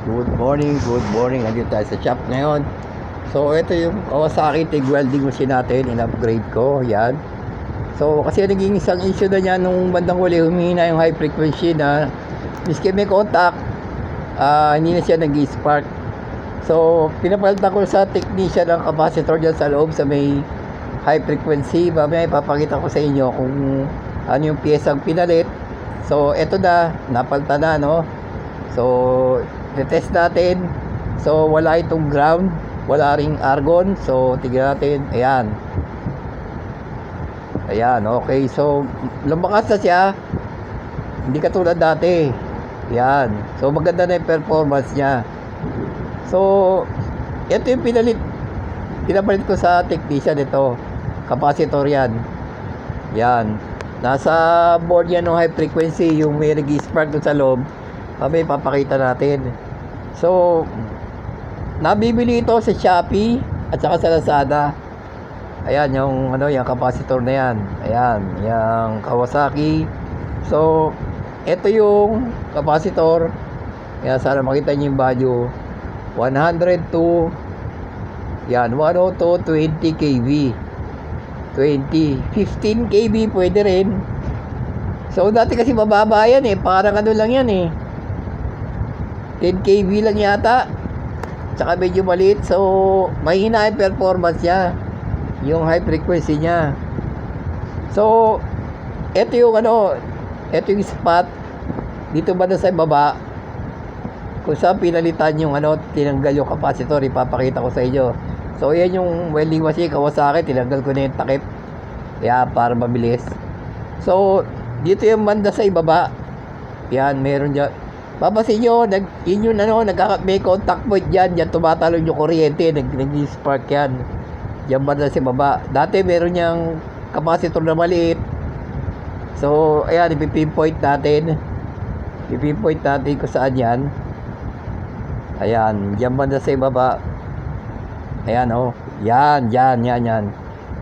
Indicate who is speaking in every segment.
Speaker 1: Good morning. Andito tayo sa shop ngayon. So, ito yung Kawasaki TIG welding machine natin. In-upgrade ko. Yan. So, kasi naging isang issue na niya nung bandang huli, humihina yung high frequency na miski may contact, hindi na siya nag-spark. So, pinapalitan ko sa technician ng capacitor dyan sa loob sa may high frequency. Mamaya ipapakita ko sa inyo kung ano yung piyesang pinalit. So, ito na. Napalitan na, no? So, test natin. So, wala itong ground, wala ring argon. So, tignan natin. Ayan, okay. So, lumakas na siya. Hindi katulad dati. Ayan. So, maganda na yung performance niya. So, ito yung pinapalit ko sa technician ito. Capacitor yan. Yan. Nasa board yan ng high frequency, yung may nag-spark doon sa loob. Kami papakita natin. So, nabibili ito sa Shopee at saka sa Lazada. Ayan, yung capacitor na yan. Ayan, yung Kawasaki. So, ito yung capacitor. Ayan, sana makita niyo yung value. 102. Yan, 102, 20 kV. 20, 15 kV pwede rin. So, dati kasi mababa yan eh. Parang lang yan eh. 10 kV lang yata. Tsaka medyo maliit. So, mahina yung performance niya. Yung high frequency niya. So, ito yung ito yung spot. Dito ba na sa baba? Kung saan pinalitan yung tinanggal yung capacitor. Ipapakita ko sa inyo. So, yan yung welding machine Kawasaki. Tinanggal ko na yung takip. Kaya, para mabilis. So, dito yung banda sa ibaba. Yan, meron dyan. Papasin nyo, yun yung may contact point dyan. Yan, tumatalon yung kuryente. Nag-spark yan. Yan banda sa baba. Dati meron niyang capacitor na maliit. So, ayan, ipipinpoint natin. Ipipinpoint natin kung saan yan. Ayan, yan banda sa baba. Ayan, Yan.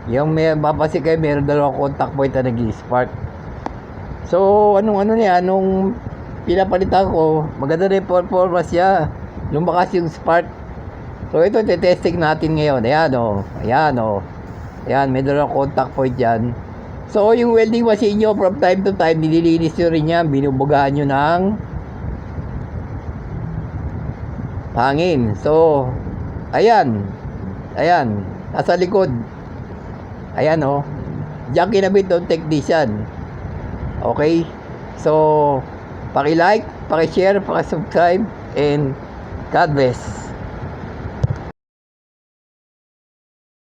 Speaker 1: Yung mapasin kayo, meron dalawang contact point na nag-spark. So, anong pinapalitan ko, maganda na yung performance niya. Lumakas yung spark. So, ito, testing natin ngayon. Ayan, may dalawang contact point dyan. So, yung welding machine nyo, from time to time, nililinis nyo rin yan. Binubugaan nyo ng hangin. So, ayan, nasa likod. Ayan, diyan kinabit ng technician. Okay? So, paki-like, paki-share, paki-subscribe, and God bless.